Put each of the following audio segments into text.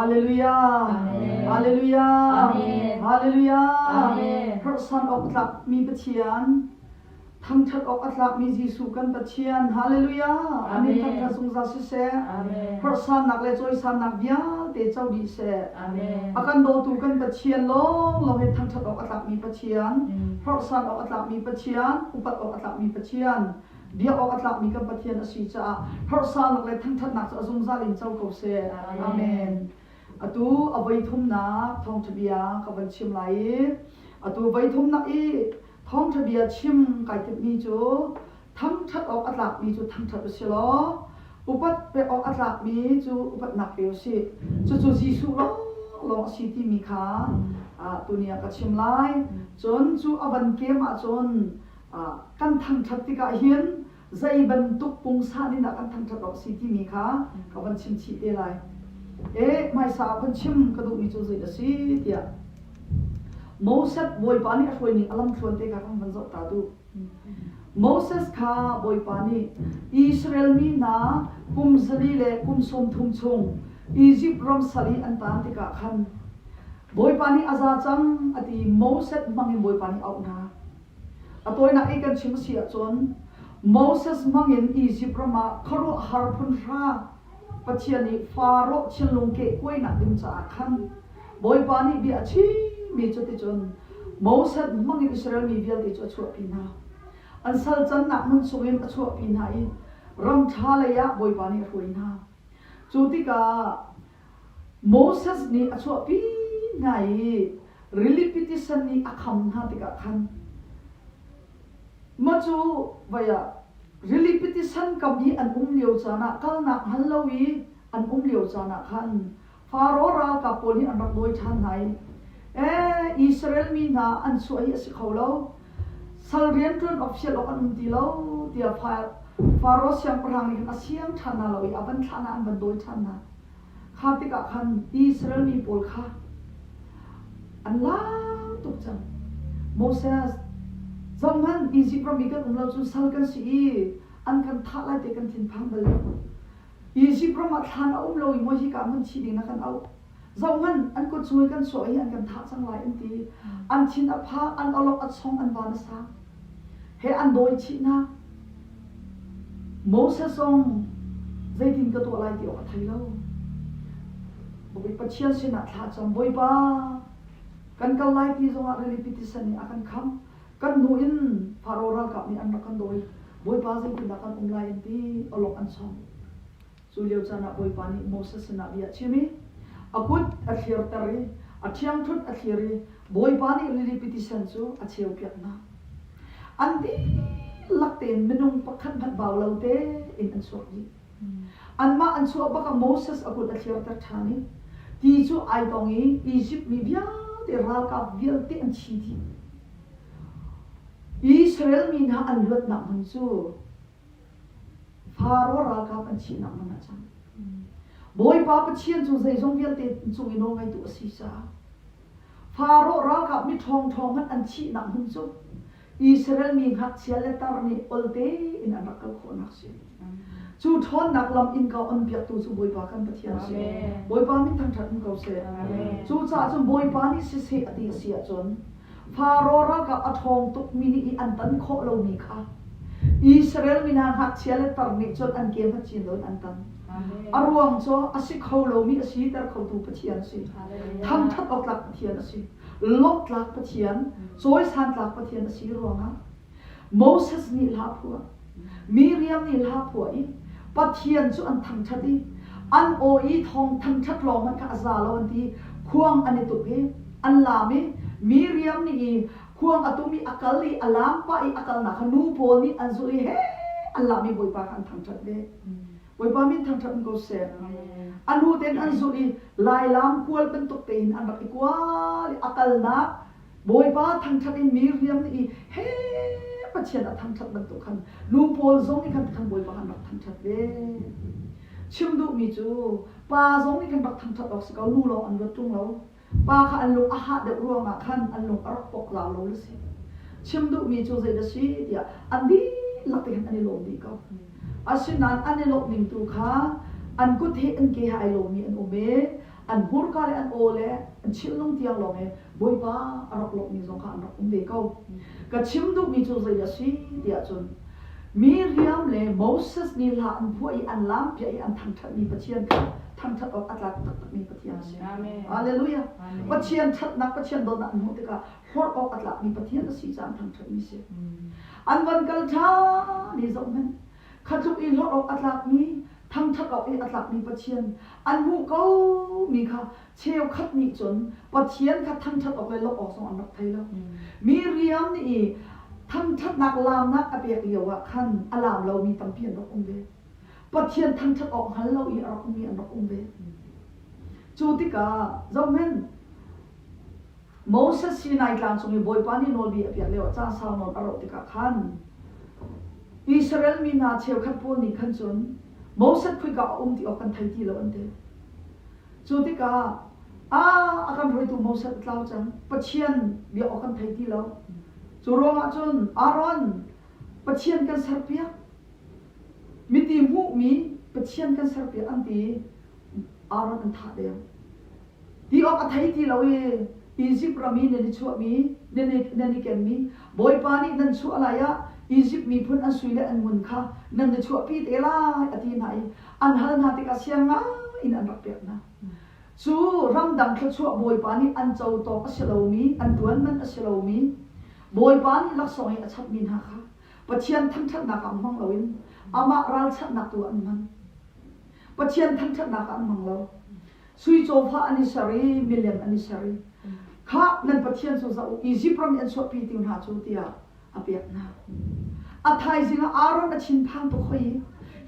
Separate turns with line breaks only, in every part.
Hallelujah Hallelujah Hallelujah พระสันออกหลักมีปะเทียนทั้งทัดออกหลักมียิสุกันปะเทียน Hallelujah อันนี้ทั้งทัดทรงซาสิเสพระสันนักเลจอยสันนักยาเตเจ้าดีเสอาการโดตูกันปะเทียนลงเราเห็นทั้งทัดออกหลักมีปะเทียนพระสันออกหลักมีปะเทียนอุปัตออกหลักมีปะเทียนเดี๋ยวออกหลักมีกันปะเทียนอสีจ้าพระสันนักเลทั้งทัดนักจะทรงซาลินเจ้าเขาเสอาเมนอะตูเอาไว้ทุ่มนักทองทะเบียกับวันชิมไหลอะตูไว้ทุ่มนักอีทองทะเบียชิมไก่ติดมีจูทั้งทัดออกอัตลักมีจูทั้งทัดไปเสียล้ออุปัตไปออกอัตลักมีจูอุปัตหนักเอวสิจูจีสุล้อลองสิที่มีขาตัวเนี้ยก็ชิมไหลจนจูอวันเกมจนกันทั้งทัดที่กะเห็นใจบรรทุกปุงซานี่นะกันทั้งทัดออกสิที่มีขากับวันชิมชีเอไลไม่สาวคนชิมกระดูกมีจูใจละสิเดียโมเสสบอยปานีช่วยนี่อลัมชวนเตะกันมันจะตัดดูโมเสสข้าบอยปานีอิสราเอลมีนาคุมสลีเลคุมสมทุงชงอียิปต์รอมสลีอันตานติกะขันบอยปานีอาซาจังอดีโมเสสมังอินบอยปานีเอาหน้าตัวนักเอกชิมเสียจนโมเสสมังอินอียิปต์รอมาคารุฮาร์พุนราปัจเจียนีฟาโรห์เชนลงเกะกวยนักดิมจ่าขันบอยปานีเบียชีมีจุดที่จนโมเสสมังอิสราเอลมีเวียลที่จะช่วยพินาอันสัลจันนักมันช่วยมาช่วยพินาอีรำชาเลยะบอยปานีช่วยนาจุดที่กาโมเสสนี่ช่วยพินาอีริลิปิติสันนี่อักขำนาที่กาขันมาจูว่าริลิปิติสันกับยีอันเลียวจานะกัลนักฮัลโลวีอันเลียวจานะขันฟาโรรากับปนีอันรักโดยชันไหนอิสราเอลมีนาอันสวยสิเขาเล่าสัลเรียนจนออฟเชียลอันดีเล่าเดียฟาโรห์เสียงประหางนี่กันเสียงชันนาเราอีอับันชันนาอันบันโดยชันนาข้าติกะขันอิสราเอลมีปอลข้าอันล้าตุกจังโมเสสจังมันอียิปต์มีกันเราจุสัลกันสีอันกันทักไล่เตกันทิ้งพังไปเลยอียิปต์มาทานเอาเราอีโมจิกามันชีดินะกันเอาจังมันอันก็ช่วยกันสวยอันกันทักสังหลายอันดีอันชินอภาอันเอาลกอัดซองอันวานสาเฮอันโดยชินะโมเสสองใจดินก็ตัวอะไรที่ออกไทยแล้วบุกไปเชียนสินะทักจังบ่อยบ้ากันกันไล่ที่จังหวะเรลิปิติสันนี่อากันคำกันนูอินฟาโรรากับนี่อันรักกันโดยบ่อยบ้าใจดินอากันไล่ที่เอาลกอันซองสุเลียวจานะบ่อยบ้านี่โมเสสนะเบียชิมิอากุดอาเทียร์ตารีอาเทียงทุดอาเทียรีบอยปานีลิลิปิติสันซูอาเชียวเปียกนาอันที่ลักเต็นมนุงปักขันพัดบ่าวเราเตอินอันสวกีอันมาอันสวกบักโมเสสอากุดอาเทียร์ตาชานีที่จูไอตองอียิปต์มีเบียเตรากับเบียเตอันชีดีอิสราเอลมีนาอันลดนักมันซูฟาโรรากับอันชีนักมันนะจังบอยป้าปะเชียนจูใจทรงเวียนเตจูอินโนไงตัวสีสาฟาโรห์รักมีทองมันอันชีนักหุ่นจูอิสราเอลมีหักเชียเลตาร์นี่อลเตอินอันรักเขานักเสียจูทอนนักลำอินเขาอันเบียดตัวจูบอยป้ากันปะเทียนเสียบอยป้ามีทั้งทัดเขาเสียจูจ่าจนบอยป้านี่เสียอดีเสียจนฟาโรห์รักอัดทองตุกมินิอันตันโคเรามีค่ะอิสราเอลมีนางหักเชียเลตาร์นี่จนอันเกมพัดจีนโดนอันตันอารวงโซอาศิเขาเรามีอาศิแต่เขาดูปะเทียนสิทำทัดออกหลักปะเทียนสิลบหลักปะเทียนโซยสันหลักปะเทียนสิรวงอ่ะโมเสสนี่ลาผัวมีเรียมนี่ลาผัวอีปะเทียนสุอันทำชัดอีอันโออีทองทำชัดลองมันกะอาซาลวันที่ควงอันนี้ตุเพอันลามีเรียมนี่ควงอตุมีอักลีอลามปะอีอักลนักนูโพนี่อันสุอีเฮอันลามีบอยปากันทำชัดเด้บอยปามินทางทันก็เสียอันหูเต็นอันสุรีลายล้ำควลเป็นตุกเต็นอันรักอีกว่าอักลนักบอยปาทางทันมีเรียมนี่เฮ้ปัจเจกทางทันเป็นตุกขันนูโพลซงนี่กันทางบอยปาหันรักทางทันเด้ชิมดูมีจูปาซงนี่กันรักทางทันออกสกาวนูเราอันวัดจุงเราปาขันลุงอาหารเดือดร้อนมาขันอันลุงอรักปกลาเราเลยสิชิมดูมีจูใจเดชีเดียอันนี้ลักเต็นอันนี้ลงดีก็อาศินันอันนี้ลบหนึ่งตัวข้าอันกุเทอันเกหายลงมีอันโอเม อันหูกาเลอันโอเลอันชิมลงเตียงลงเอบอยป้าอรกลกมีสงขารกเบเกาก็ชิมดูมีจูใจสิเดียจนมีเรียมเลยโมเสสนี่ละอันพวกอันล้ำเปียอันทางทัดมีปะเชียนกันทางทัดออกอัตลักษณ์มีปะเชียนสิฮาเลลูยาปะเชียนทัดนักปะเชียนโดนอันหูติกาฮอดออกอัตลักษณ์มีปะเชียนสีจานทางทัดมีสิอันวันกัลชานี่สมมันข้าทุกอินฮอดออกอัตลักษณ์มีทางทัดออกอัตลักษณ์มีปะเชียนอันหูเก้ามีค่ะเชลคัดมีจนปะเชียนค่ะทางทัดออกเลยลบออกสองอันนักไทยแล้วมีเรียมนี่ทางทัดนักลามนักอเปียกเดียวว่าขั้นอลามเรามีตั้งเพียนดอกองเบปะเชียนทางทัดออกหันเราอีออกมีอันดอกองเบจูติกาเจ้าแม่นโมเสสซีนายกลางสมัยบอยปานีโนบีอเปียกเดียวจ้าสาวนนอรติกาขั้นอิสราเอลมีนาเชลคัดพูนี่ขั้นจนโมเสสคุยกับที่ออกกันไทยที่เราอันเดจูติกาอาการรวยตัวโมเสสเล่าจังปะเชียนเบียออกกันไทยที่เราจูโรมาจนอารอนปะเชียนกันเสเปียมิติมุมีปะเชียนกันเสเปียอันที่อารอนอันท่าเดียวที่ออกกันไทยที่เราอียิปต์รามีเนนิชัวมีเนนิเกนมีบอยปานีนั่นชัวอะไรอะอียิปต์มีพุ่นอันสุยเลอันมุนค่ะนั่นชัวปีเตล่าอดีไหนอันฮันฮาติกาเซียงอ่ะอินอันรักเปียกนะชูรำดังชัวบอยปานีอันเจ้าตอกอัศโลมีอันตัวนมันอัศโลมีบอยปานีลักษณะอัศมินฮะค่ะปะเชียนทั้งชัดนักอันมังเราอินอามารัลชัดนักตัวอันมันปะเชียนทั้งชัดนักอันมังเราสุยโจฟาอันนิสารีมิเลนอันนิสารีข้านั่นปะเชียนสุสาวอียิปต์รำอันชัวปีติวนาจูเตียอเปียกนะอัฐายสิงอารอนชินพังตุคอย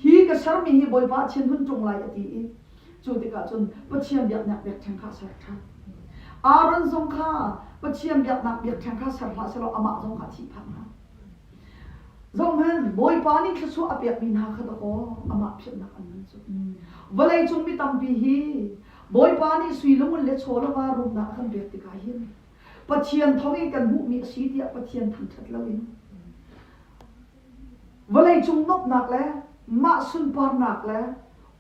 ฮีกษรมีฮีบอยปาชินหุ่นจงไลอดีจูติกาจนปะเชียนเบียกนักเบียกแทงข้าสัตว์อารอนทรงข้าปะเชียนเบียกนักเบียกแทงข้าสัตว์พระสโลอามาทรงข้าที่พังนะทรงนั้นบอยปานี่ชัวอเปียกมินหาขดโออามาเพียงนักอันนั้นจุวลัยจงมีตัมปีฮีบอยปานี่สุยลงมันเลโชลวารุมนักขันเบียกติกาหินปะเชียนท้องอีกันบุมีสีเดียปะเชียนทำชัดแล้วอินวลัยจงนกหนักแล้วมาสุนปารหนักแล้ว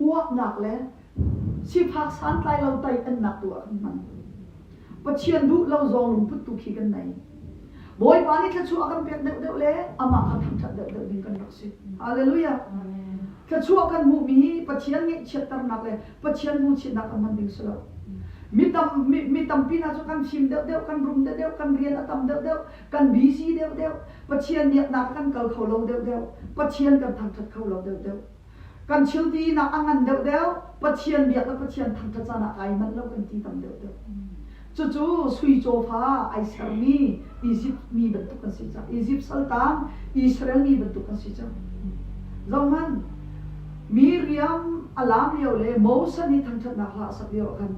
อ้วกหนักแล้วสิพักสันไตเราไตอันหนักตัวมันปะเชียนดุเราจองลงพุทธุขีกันไหนบอยปานี่ถ้าชัวกันเปียกเด็กๆเลยอามาขันทำชัดเด็กๆบินกันรักสิฮาเลลูยาถ้าชัวกันบุมีปะเชียนนี่เชิดตระหนักเลยปะเชียนบุชิดนักมันดิ่งสลบมีตำปีน่าจะกันชิมเดียวกันรุมเดียวกันเรียนตำเดียวกันบีซีเดียวปะเชียนเนี่ยนักกันเกลเขาเราเดียวปะเชียนกันทำชัดเขาเราเดียวกันชิลตีนักอังอันเดียวปะเชียนเบียดแล้วปะเชียนทำชัดจานักไอมันเรากันตีตำเดียวจู่สุยโจฟาไอเซอร์มีอียิปต์มีบรรทุกกันสิจ้าอียิปต์สัลตานอิสราเอลมีบรรทุกกันสิจ้าจงมันมีเรียมอัลลามเลียวเลยโมเสสนี่ทำชัดนักละสักเดียวกัน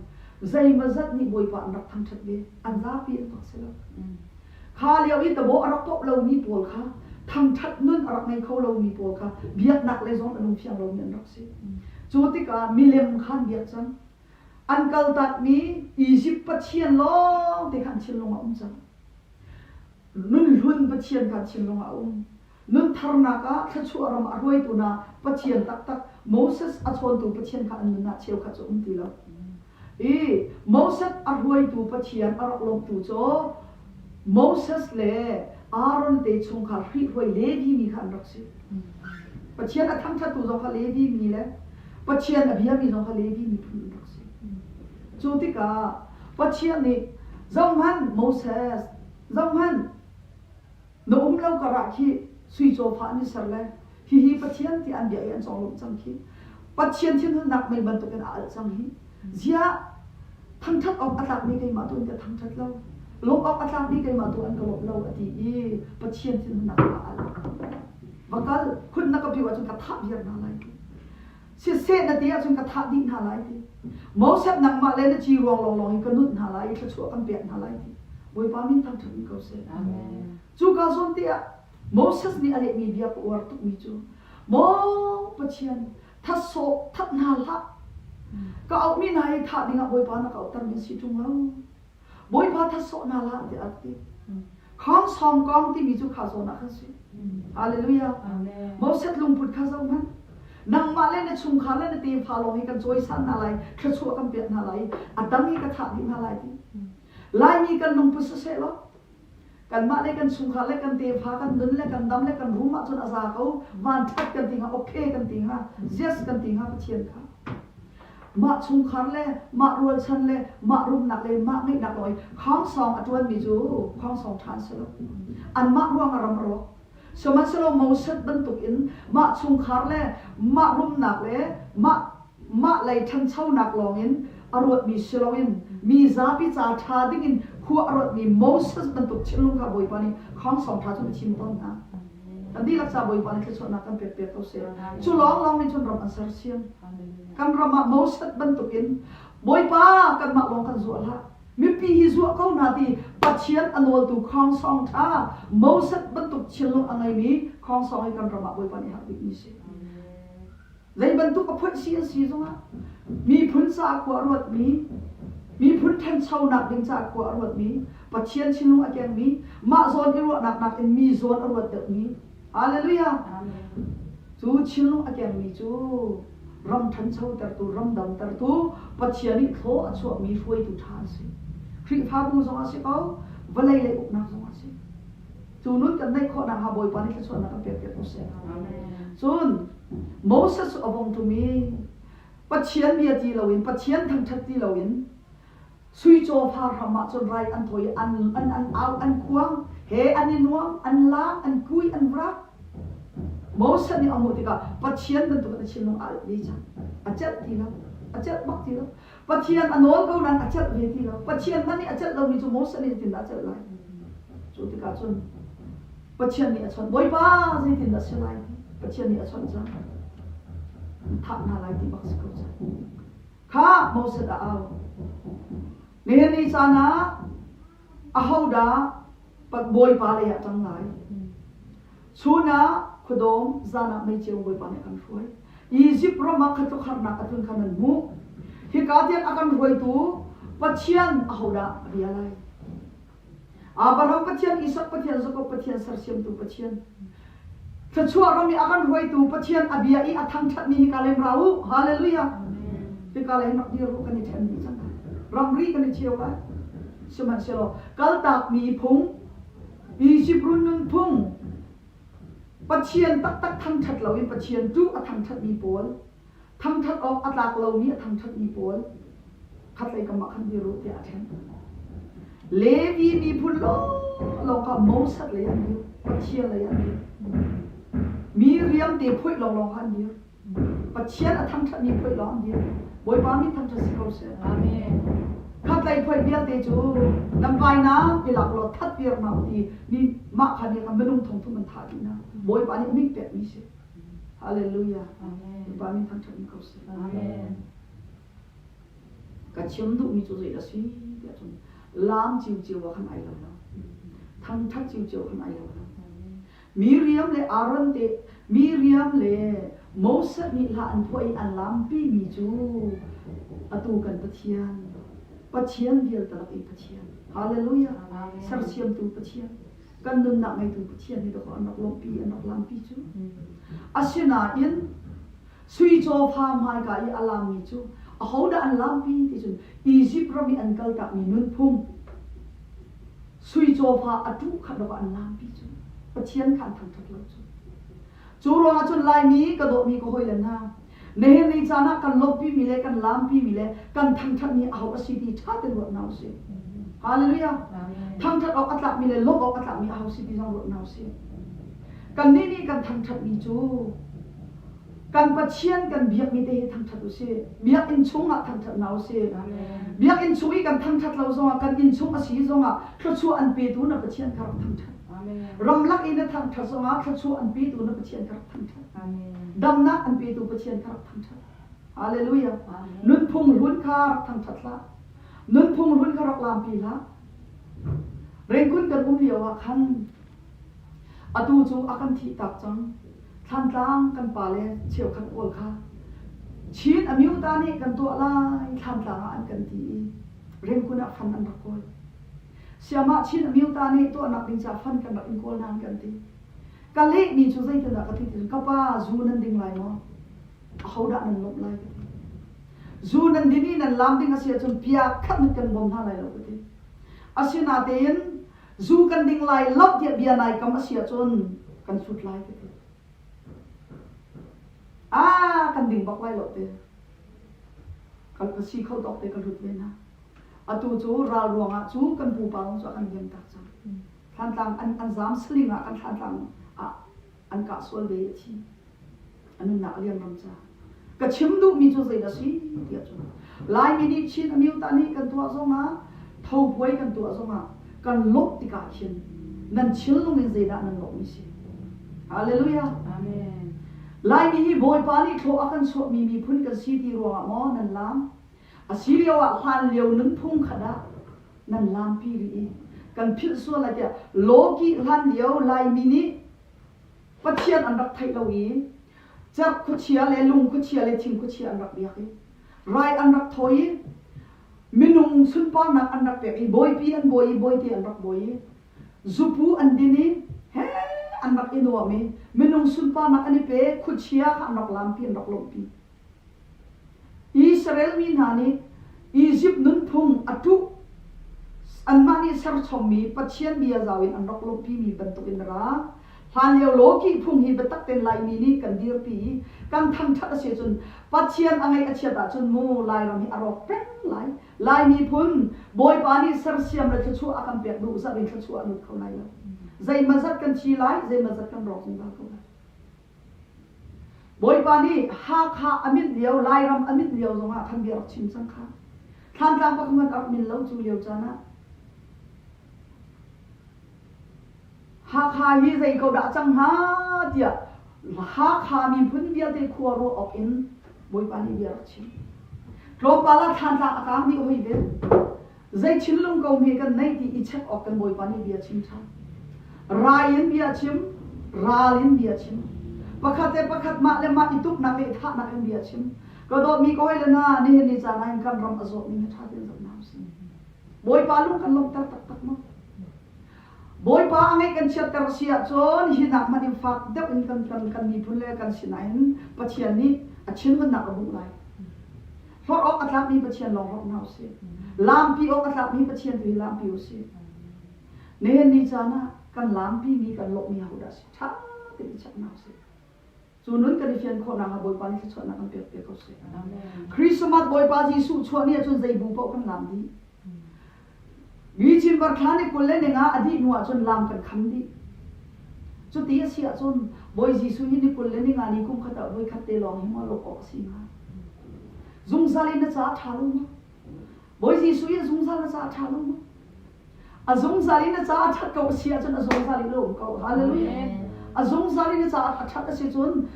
ใจมาจัดนี่บอยปานรักทางชัดเดียอันราปีนตักเสลข้าเลี้ยวอิตาโบอรักโตเรามีปวลค่ะทางชัดนุ่นอรักในเขาเรามีปวลค่ะเบียดนักเลยสองอนุเพียงเราเนี่ยรักสิจูติกามิเลมขันเบียดจังอันกัลตัดมีอียิปต์ปะเชียนล้อเด็กขันเชียนลงมาจังนุ่นหุ่นปะเชียนขันเชียนลงมานุ่นทารนักะขชัวรำอรวยตุนาปะเชียนตักโมเสสอัชวนตุปะเชียนขันนุ่นนาเชียวขจุตีแล้วโมเสสอรวยตัวปะเชียนอรักลงตัวโจโมเสสเล่อารอนเตชงขารีรวยเลวีมีขันรักสิปะเชียนทั้งชัดตัวจงขาเลวีมีแล้วปะเชียนอภิยามีจงขาเลวีมีพุ่นรักสิจูติกาปะเชียนนี่จงหันโมเสสจงหันโน้มเล่ากระขี้สุยโจฟ้านี่สร์เลยฮีปะเชียนที่อันเดียนสองลงจังขี้ปะเชียนที่นั่นนักไม่บรรทุกกันอาลจังฮีเสียทั้งชัดออกอัตลักษณ์มีใครมาตัวจะทั้งชัดเราลบออกอัตลักษณ์มีใครมาตัวอันกลบเราอดีปะเชียนที่นักอาลบางการคุณนักพิวัตรจนกระทำอย่างนั้นเลยเสียเสียนาทีจนกระทำดิ้นหาอะไรทีโมเสสนักมาเล่นจีรองลองกันนุ่นหาอะไรกระชัวกันเปลี่ยนหาอะไรทีบอยปามินทั้งชัดมีเขาเสียจูกาส่วนที่โมเสสนี่อะไรมีเบียร์ปวดทุกมีจูโมปะเชียนทัศโสทัศนาละก็เอามีนายถาดิ่งบอยปานักเอาตั้งมีสิจุงเราบอยปาทัศโสนาละเดียร์ที่ข้างสองกองที่มีจูขาโซนักสิฮาเลลูยาโมเสสลุงพุทธข้าเจ้ามัน นังมาเล่นในชุมคาเล่นในตีพาลงให้กันจอยสั้นอะไรกระชัวกันเปลี่ยนอะไรอัดดังให้กระถางที่อะไรที่ลายมีกันนงพุทธเสลกันมาเล่นกันชุมคาเล่นกันตีพากันดึนเล่นกันดำเล่นกันรู้มาจนอาซาเขามันทัดกันติงฮะโอเคกันติงฮะเจสกันติงฮะเชียนค่ะมาชุมคาเล่มารวยชันเล่มารุมหนักเล่มาไม่หนักลอยข้องสองอัตวันมีจูข้องสองทานเสลอันมารวงอารมณ์รกสมัยสโลมอสัดบันตุกินมาชุมคาเล่มารุมหนักเล่มาเลยทันเช่าหนักลองอินอรวดมีสโลอินมีซาปิจาทาดิ้งอินขัวอรวดมีมอสัดบันตุชิลุงข้าบอยปานีข้องสองทานจนชิมต้นนะอันนี้รักษาบอยปานีคือส่วนนักกันเปียกๆเขาเสียจุลองนี่จนรำอันเสียเสียนกันรำมามอสัดบันตุกินบอยปากันมาลองกันส่วนละมีปีฮิซัวเขาหน้าที่ปัจเจียนอันวัลตุคองสองท่ามอสัดบรรทุกชิลงอันไงมีคองสองให้กันระบาดไว้ปานนี้หักดิมิเสเลยบรรทุกกับพุทธเสียสีตรงนั้นมีพุทธสากวรวดมีพุทธแทนชาวนักดึงจากวรวดมีปัจเจียนชิลงอันยังมีมาโซนที่รวดหนักๆมีโซนอรวดเด็กมีฮาเลลูยาจูชิลงอันยังมีจูรำทันชาวแต่ตัวรำดำแต่ตัวปัจเจียนนี่โถอันสวมีช่วยตุทานสิคริพาบุษงอาศิเขาเวลัยเลยอุกนักสงอาศิจูนุนกันได้ข้อนักหาบอยปานิกส่วนนักเปียกๆตัวเสียจูนโมเสสอวงทุมีปัจเจียนเบียตีเราอินปัจเจียนทั้งชัดตีเราอินสุยโจพาธรรมะจนไรอันถอยอันเอาอันควงเฮอันนินวงอันล้างอันกุยอันรักโมเสสนี่อมุติกาปัจเจียนเป็นตัวชิลงอาลีจังอาจจะตีเราอาจจะบักตีเราปัจเจียนอันโน้นเขานั้นอาจจะเวทีเราปัจเจียนมันนี่อาจจะเรามีจุดโมสนี่ตินอาจจะไรจุดที่การชนปัจเจียนนี่อาจจะบ่อยป้าสิตินอาจจะไรปัจเจียนนี่อาจจะจังทักนาไรที่บักสกุลจังข้าโมสดาเอาเนี่ยนี่จานะอาหูดาปัดบ่อยป้าเลยจังไรชูนะขุดมจานะไม่เจียวบ่อยป้าเนี่ยกันช่วยอียิปต์เรามาขัดตุขันนักขัดตุนขันนั้นมุฮิกาเทียนอาการรวยตัวปัจเจียนอาหูดาเรียอะไรอาบราฮัมปัจเจียนอิสักปัจเจียนสกปปัจเจียนสารเสียมตัวปัจเจียนถ้าชั่วเรามีอาการรวยตัวปัจเจียนอบียอีอัฐังชัดมีฮิกาเลมราหูฮาเลลูยาฮิกาเลมนักดีรู้กันในแทนนี้จังรำรีกันในเชียวกันสมัยเชลกัลตากมีพุงอียิปต์รุ่นนึงพุงปัจเจียนตักทั้งชัดเราเป็นปัจเจียนจูอัฐังชัดมีปวลทั้งทัดออกอัตลากเรานี้ทั้งทัดมีปวลขัดเลยกับมาขันดีรู้ที่อาเทนเลวีมีพุนโลเราก็โมสัดเลยอันเดียวปัจเจียนเลยอันเดียวมีเรียมเตะพุยลองอันเดียวปัจเจียนทั้งทัดมีพุยลองอันเดียวบอยปามีทั้งทัดสิเขาเสียอาเมนขัดเลยพุยเดียวเตะจูลำไยน้ำเวลาเราทัดเวียร์มาดีนี่มาขันเนี่ยกันไม่ต้องทงทุมันทาดีนะบอยปานี่ไม่เปลี่ยนมิเสฮาเลลูยาอาเมนบอยปามีทั้งทัดมีเขาเสียอาเมนกัจฉิมดุมีจุดใหญ่สิเดี๋ยวจนล้างจิวว่าขันไอเราเนาะทั้งทัดจิวขันไอเราเนาะมีเรียมเลยอารอนเตมีเรียมเลยโมเสสนี่ละอันพวยอันล้ำปีมีจูอตูกันปะเทียนเดียวตลอดอีปะเทียนฮาเลลูยาสารเสียมตูปะเทียนกันนึงหนักไม่ตูปะเทียนนี่ตัวอันนักลมปีอันนักล้ำปีจูอาศินาอินสุยโจพามหายกายอาลามีจูอาหูดาอันล้ำปีที่จุนอียิปต์เรามีอันกัลตากมีนุ่นพุ่งสุยโจพาอัตุขัดดอกอันล้ำปีจูปะเทียนขันทั้งทัดเราจูรองจุนลายมีกระโดดมีก็หอยเลนฮะเนหนิจานะกันลบปีมีเลกันล้ำปีมีเลกันทั้งทัดมีอาหูอสิดีชาติรวดนาวเสียฮาเลลูยาทั้งทัดออกอัตลักมีเลลบออกอัตลักมีอาหูสิดีจังรวดนาวเสียกันนี่กันทั้งทัดมีจูกันปัจเจียนกันเบียกมีเตะทั้งทัดอุเสเบียกอินชงอ่ะทั้งทัดนาวเสเบียกอินชงอีกันทั้งทัดเราซงอ่ะกันอินชงอาศีซงอ่ะขชัวอันเปตูนับปัจเจียนครับทั้งทัดรำลักอินทั้งทัดซงอ่ะขชัวอันเปตูนับปัจเจียนครับทั้งทัดดำนักอันเปตูปัจเจียนครับทั้งทัดฮาเลลูยานุ่นพุ่งรุ่นคาทั้งทัดละนุ่นพุ่งรุ่นคารักลามปีละเร่งคุณกันเดียวอ่ะคันอตูจูอากันทีตักจังท่านตั้งกันป่าเลยเชี่ยวขันโอลค่ะชีนอมิวตานี่กันตัวลายท่านตั้งอันกันทีเร่งคุณฟันอันตะโกนเสียมาชีนอมิวตานี่ตัวนักดิงจากฟันกันแบบอินโกลนานกันทีกันเล็กมีชูใจกันนักกระติกกับป้าจูนันดิ่งไหลมั้ง ก how that nan lop lai zu nan dini nan lam ding asia chun pia khat kan bom na lai lo ti asina ten zu kan ding lai lop dia bia nai kam asia chun kan sut lai ti kan ding bak lai lo te kan si khau dok te kan rut le na atu chu ra ruanga chu kan pu pa chu kan yem tak cha than tang an zam slinga kan than tang an ka sol be chi anu na liam ram cha ka chim du mi chu zai da si dia chu lai mi ni chin amiu ta ni kan tua zo ma thau poi kan tua zo ma kan lop ti ka chin nan chil lu mi zai da nan lop mi si hallelujah amen lai mi hi boy pa ni tho akan so mi phun kan si ti ro mo nan lam asiria wa han leo nun phung khada nan lam pi ri kan phil so la ja loki han leo lai mi ni pathian an rak thai lo yi chak khu chia le lung khu chia le thing khu chia an rak biak rai an rak thoi minung sun pa nak an rak pe boy pi an boy ti an rak boy zupu an dini he an rak ino me minung sun pa nak ani pe khu chia an rak lam pi an rak lom pi Israel min hani Egypt nun phung atu an mani sar chomi pathian bia zawin an rak lom pi mi bantuk in ra han leo loki phung hi betak ten lai mi ni kan dir pi kan thang that ase chun pathian angai achia ta chun mu lai ram hi arok pen lai mi phun boy pani sar siam la chu akan pek du sa rin chu anu khau lai la zai mazat kan chi lai zai mazat kan rok sing khau lai boy pani ha kha amit leo lai ram amit leo zonga khan bi rok chim sang kha than tang pa khaman ar min lo chu leo chana ha kha hi zai ko da chang ha tia ha kha mi phun bia te khuwa ro op in boy pani bia chi ro pala than tang akang ni hoi be zai chilung ko me kan nai ti ichak ok kan boy pani bia chim tha rain bia chim ralin bia chim pakhat ma le ma ituk na me tha na kan bia chim ko do mi ko le na ni ni cha na kan ram azok ni tha te zak na si boy palung kan lom tak tak ma boy pa angai kan chat tar sia chon hi nak mani fak de in kan ni phun le kan sinain pathian ni achin kan nak bu lai for ok atlak ni pathian long hok na se lam pi ok atlak ni pathian tu lam pi se ne ni chana kan lam pi ni kan lok mi hu da se tha te chak na se chu nun kan fian kho na boy pa ni chon na kan pe ko se amen christmas boy pa jisu chon ni chon zai bu po kan lam di Yi chin bar khani kulle ne nga adi nuwa chon lam kan khamdi chu ti sia chon boy jisu ni kulle ni nga ni kum khata boy khatte long hi ma lo ko si nga zung sali na cha thalu ma boy jisu ye zung sal na cha thalu ma a zung sali na cha that ko sia chon a zung sali lo ko hallelujah a zung sali na cha that a se chon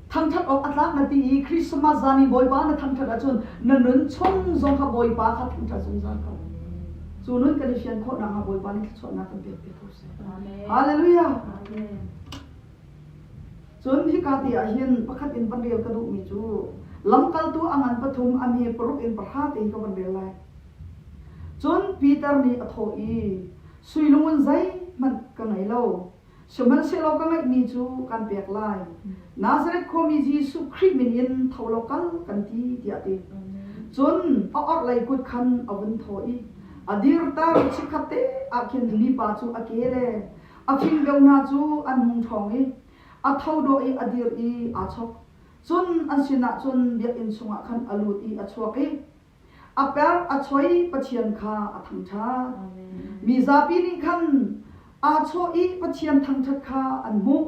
thang that ok atlak na ti christmas zani boy ba na thang that a chon na nun chong zong kha boy ba kha thang that zung sal ko so nun kan fian kho na boy ba ni chon na kan pe ko se amen hallelujah amen chon hi ka ti a hian pakhat in ban reu ka du mi chu lamkal tu angan pathum ami prok in parha te ko ban reu lai chon peter ni atho i suilungun zai man ka ngai lo Suman se lo ka ngai mi chu kan pek lai Nazareth ko mi Jesu Christ min in thawlokal kan ti dia te chon or lai kut khan avun thoi adir tar chikhate akin li pa chu akere afin beuna chu an mung thong i athau do i adir i achok chun asina chun bia in sunga khan alut i achok i aper achoi pathian kha athangtha mi zapi ni khan acho i pathian thangthat kha anmu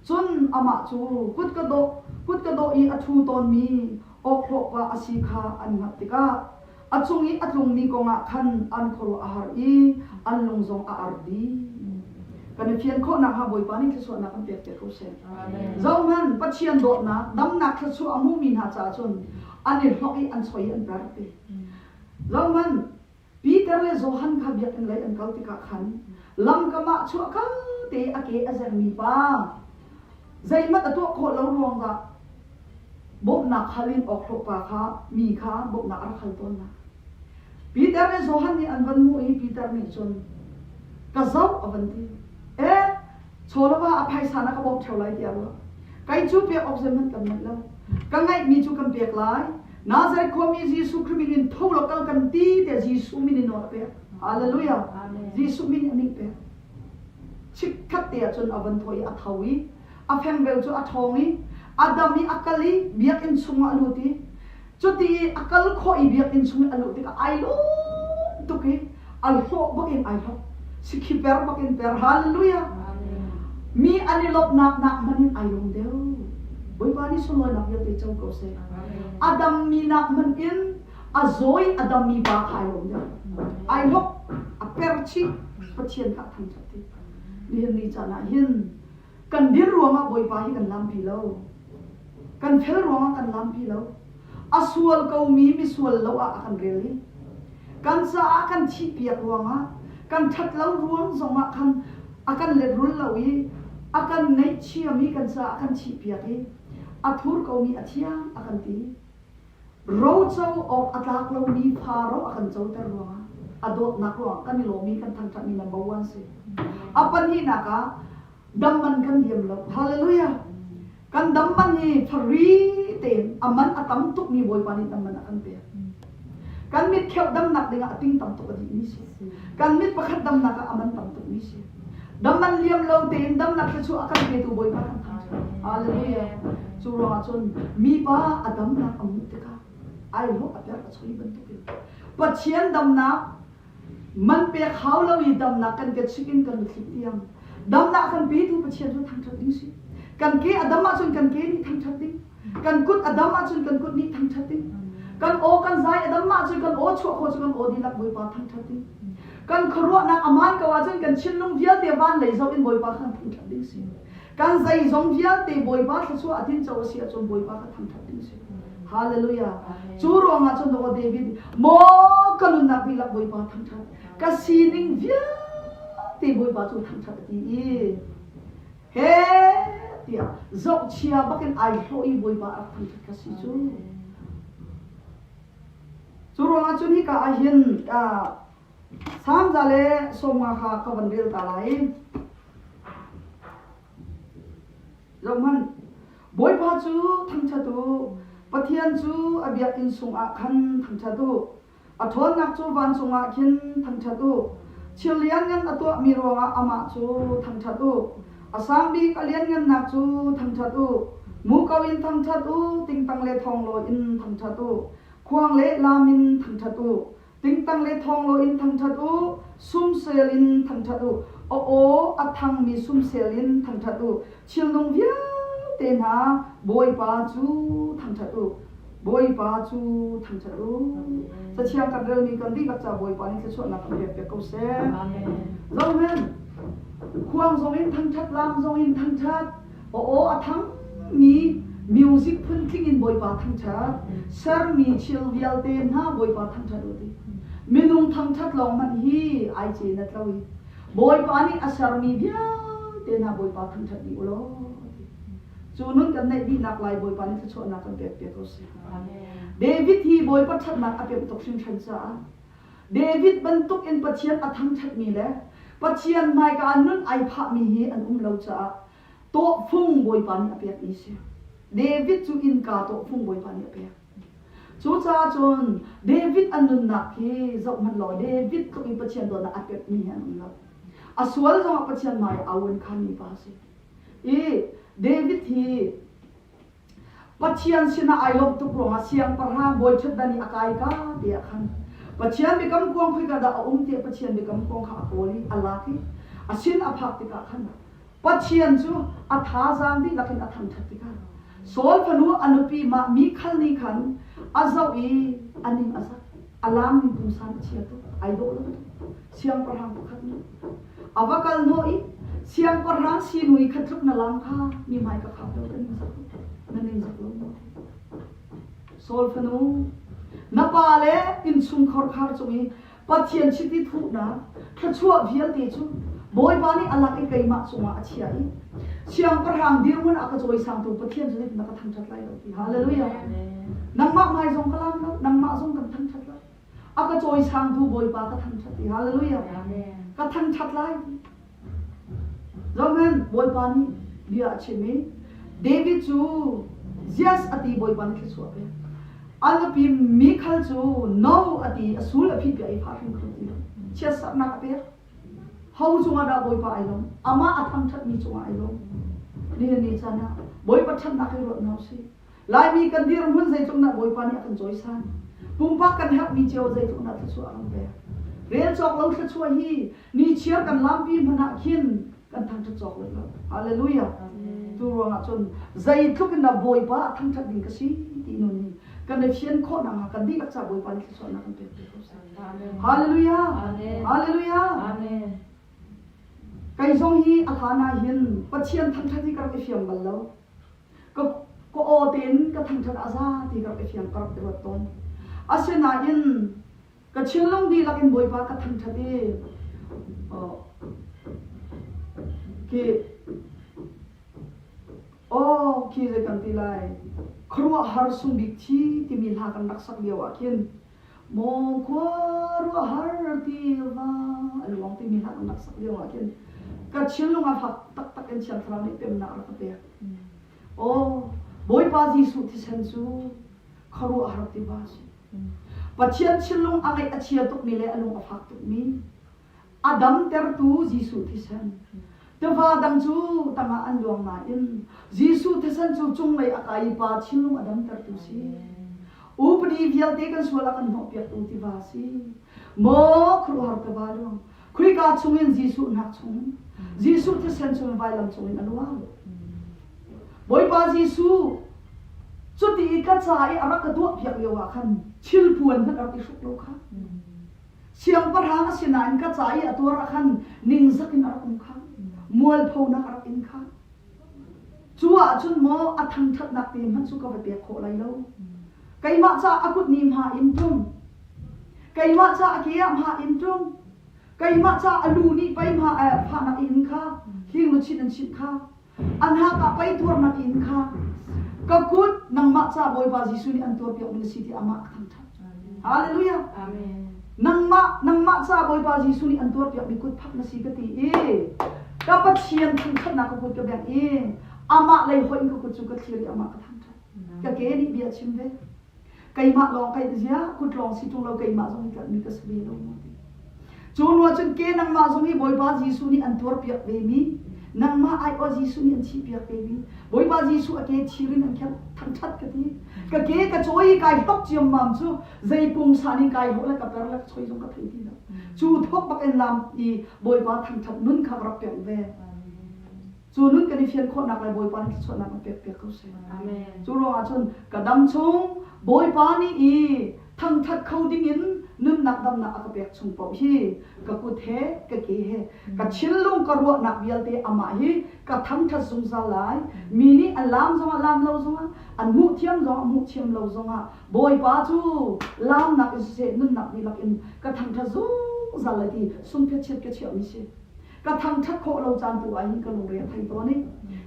chun ama chu kut ka do i athu ton mi okho pa asi kha anmatika achungi atlung mi konga khan an khoro ahar i an lungzong a ardi kan fian kho na ha boy pani thso na kan pek ko se amen zauman pathian do na dam na thsu amu min ha cha chun ani hloki an choi an barpe zauman peter le johan kha biak an lai an kautika khan lam kama chu kha te ake azar mi pa zaimat ato kho lo rong ga bob na khalin okho pa kha mi kha bob na ar khal ton na Peter ne Johan ni anvan mu i Peter ni chon ka zau avanti cholawa aphai sana ka bob tholai dia lo kai chu pe observation kam na lo กันไงมีจูกันเปียกลายนาซาเรตความมีเยซูคริสต์มินินทุ่งละกันตีแต่เยซูมินินนอเปียฮาเลลูยาเยซูมินินเปียชิกขัดเตียจนอวันทอยอัทวีอเพงเบลจูอัทองนี้อาดามีอักลีเบียกอินสุงอลุติจุดที่อักลข้อยเบียกอินสุงอลุติก็ไอลุตุกีอัลโฮบักอินไอโฮสิคิเปร์บักอินเปร์ฮาเลลูยามีอันนี้ลบนักมันอินไอลงเดียวบอยบานี่สลอยนักยังไปเจ้าก็เสียอาดัมมีนักมันอินอาโซยอาดัมมีบาขายลงเดียวไอลบอเปร์ชิปะเชียนขัดทันจัดที่เรียนนี่จะน่าหินกันเดียรวงอ่ะบอยบาที่กันลำพีแล้วกันเฟลรวงอ่ะกันลำพีแล้วอาสวลเกามีสวลแล้วอ่ะกันเรียลกันสะกันชีเปียกรวงอ่ะกันทัดแล้วรวงสองอ่ะกันอากันเล็ดรุ่นแล้วอีอากันในเชียมีกันสะอากันชีเปียกอีอาทูร์ก็มีอาเทียงอากันตีเราเจ้าออกอัตลักษณ์เรามีพาเราอากันเจ้าแต่รวงอาโดดนักรวงกันมีโลมีกันทางจัดมีนัมเบอร์วันสิอาปันฮีนักะดัมมันกันเยี่ยมแล้วฮาเลลูยากันดัมมันฮีฟรีเต็มอามันอาตั้มตุกมีบอยปานิดัมมันอากันเปียกันมิดเขียวดัมนักdenganอาติ้งตั้มตุกอดีนี่สิกันมิดประคัดดัมนักอามันตั้มตุกนี่สิดัมมันเลี้ยมเราเต็มดัมนักจะชูอากันเปียตัวบอยปากันฮาเลลูยาชูรอจนมีป้าอาดัมนักอามุติกาไอโลอาเปียกช่วยบันทุกิปัจเจียนดัมนักมันเปียกเขาเราอีดัมนักกันเกิดชิกินกันคลิปเตียมดัมนักกันปีตัวปัจเจียนตัวทางชัดดิ้งสิกันเกออาดัมมาจนกันเกนี่ทางชัดดิ้งกันกุดอาดัมมาจนกันกุดนี่ทางชัดดิ้งกันโอกันใจอาดัมมาจนกันโอชั่วโคจนกันโอดีลักบอยปาทางชัดดิ้งกันครัวนักอามันก็ว่าจนกันชินลงเดียเตียบ้านเลยเจ้าอินบอยปาขันทางชัดดิ้งสิกันใจจงเดียเตียบอยปาจะชัวอาทิตย์เจ้าเสียจนบอยปาขันทางชัดดิ้งสิฮาเลลูยาจูรวงอาจนตัวเดวิดโมกันลุนนักบิลักบอยปาทางชัดก็ซีนิงเดียเตียบอยปาจูทางชัดดิ้งเฮ้เตียจบเชียบักเก็นไอโฟอีบอยปาทางชัดก็ซีจูรวงอาจนที่ก็อาหินสามจาเลสมาค่ะก็วันเดียวตาไหลเรามันบอยพาจูทั้งชาตูปะเทียนจูอเบียกินสงอาคันทั้งชาตูอัทวนนักจูวันสงอาคินทั้งชาตูเชียเลียนเงินอตัวมีรวงอามาจูทั้งชาตูอาสามบีกเลียนเงินนักจูทั้งชาตูมูกวินทั้งชาตูติงตังเลทองโลอินทั้งชาตูควงเลลามินทั้งชาตูติงตังเลทองโลอินทั้งชาตูซุมเซลินทั้งชาตูโออัทังมีซุมเซลินทั้งชาตูเชียงลงเวียเตนะบอยปาจูทั้งชาตูบอยปาจูทั้งชาตูจะเชียงกันเรื่องนี้กันที่กัจจาบอยปานี่จะช่วยนักเรียนเปียกเขาเสียเราเห็นควงทรงอินทั้งชัดลามทรงอินทั้งชัดโออัทังมีมิวสิกพุ่นทิ้งอินบอยปาทั้งชัดเซอร์มีชิลเวียลเตนะบอยปาทั้งชัดดูดิมินุงทั้งชัดลองมันฮีไอเจนัทเราอีบอยปานี่อาสามีเวียเตนะบอยปาทั้งชัดดีอุโลจูนุนกันในดีนักไล่บอยปานี่จะช่วยนักกันเปียกเขาเสียเดวิดที่บอยปัจจัดนักอภิตกชิงชันซาเดวิดบรรทุกอินปัจเจียนอัทั้งชัดมีแล้วปัจเจียนไม่การนุนไอพะมีฮีอันเราจะโตฟุ้งบอยปานี่อภิตนี้เสียเดวิดจูอินกาโตฟุ้งบอยปานี่อภิตจูจ้าจนเดวิดอันนุนนักที่จะมันหล่อเดวิดก็อินปัจเจียนโดนอภิตนี้อันเราอาสวลจงปัจเจียนไม่เอาวันคันนี้ป้าสิเดวิดที่ปัจเจียนสินะไอลบตุกรงอาเซียงปะรางบอยชุดดันีอากายกาเดียขันปัจเจียนเบกำกวงคุยกันดาเตียปัจเจียนเบกำกวงขาโกลีอัลลาที่อาสินอภักติกาขันปัจเจียนจูอัฐาจางที่ลักษณะธรรมชัดติกาโซลพนูอนุปีมามีขันนี้ขันอาเจ้าอีอันนี้อาศักอัลลามิบุษานเชียตุไอโดลเสียงปะรางขันอวกาลโนอีเสียงปะรางสีนุยขัดทุกนาลังค่ะมีไม้กับขับเราเป็นสักนั่นเองสักลมโซลพนูนับปาเลอินซุงขอร์คาร์จงอีปัจเจียนชิติทุนะถ้าชั่วเพียรตีจุบอยปานี่อัลลักไอ้ไก่มาสงอาเชียอีเสียงปะรางเดียวมันอากาศจอยสังตุปัจเจียนจุดนักทำชัดไล่เราที่ฮาเลลูยานังมากไม่ทรงกลางแล้วนังมาทรงกันทำชัดไล่อากาศจอยสังตุบอยปากทำชัดที่ฮาเลลูยาก็ทำชัดไล่เราเห็นบอยปานี่เดียเชมีเดวิดจู yes ati boy pan ke suape alapi mi khal chu no ati asul api pi ai pha ring khoti chess na ka pe how chunga da boy pa ai lo ama atham that mi chunga ai lo ni chana boy pa that na ke ro na si lai mi kan dir hun zai chung na boy pa ni akan joy san pumpa kan hak mi cheo zai chung na thu su ang pe real chok lo thu chu hi ni chiar kan lampi mana khin kan thang thu chok lo hallelujah tu ro nga chun zai thuk na boy pa thang that ding ka si ti no ni kan ne fian kho na kan di cha boy pa ni thu na kan pe hallelujah hallelujah amen kai zong hi athana hin pachian thang that hi ka ke fiam bal lo ko o tin ka thang that aza ti ka ke fiam ka te ton asena in ka chilong di lakin boy pa ka thang that ke ki je kan ti lai khruwa har sum bik thi ti mi la kan dak sak lewa kin mo khruwa har ti wa along ti mi la kan dak sak lewa kin ka chilong a phak tak tak en chian thlang ni pem na ra ka pe boy pa Jisu ti san chu khruwa har ti ba si pachian chilong angai achia tuk mi le along a phak tuk mi adam ter tu Jisu ti san Teva dang chu tama an luang na in Jisu tesan chu chung mai akai pa chilung adam tar tu si upri vial te kan suala kan no pia tu ti va si mo khru har ta ba lo khri ka chung in Jisu nak chung Jisu tesan chung vai lam chung in anwa boy pa Jisu chu ti ka chai ara ka tu pia lewa khan chil puan na ka ti suk lo kha siang parhang asinan ka chai atur khan ning zakin ar kum kha mual phau na ar in kha chua chun mo athang that nak tim han chu ka be kho lai lo kai ma cha akut nim ha in tum kai ma cha akiam ha in tum kai ma cha alu ni pai ma pha na in kha hing lu chin an chin kha an ha ka pai thor na in kha ka kut nang ma cha boy ba Jisu ni an tor pi on si ti ama athang that hallelujah amen nang ma cha boy ba Jisu ni an tor pi mi kut phak na si ka ti dapat siang thang that na ka kut ka bang ama lai hoi ka kut chu ka thiri ama ka thang that ka ke ni bia chim ve kai ma long kai zia kut long si tung lo kai ma jong ka mi ka sbi lo mo chon wa chen ke nang ma jong hi boy ba Jisu ni an tor pi be mi nang ma ai o Jisu ni an chi pi be mi boy ba Jisu ake thirin an khan thang that ka ti ka ke ka choi kai tok chiam mam chu zai pum sa ni kai ho la ka per la choi jong ka thei ti na chu thok bak en lam i boy ba thang that nun kha rak pe ve chu nun ka ni fian kho nak lai boy pa ni chho na ka pe pe ko se amen chu ro a chun ka dam chung boy pa ni i thang that khau ding in nun nak dam na ka pe chung pau hi ka ku the ka ke he ka chillung ka ro nak vial te ama hi ka thang that sung sa lai mini alam zong alam lo zong an mu thiam zong mu thiam lo zong boy pa chu lam nak se nun nak ni lak in ka thang that zu za la ti sum phe chet ka cheu mi se ka thang that kho lo chan tu ai ka lo re thai to ni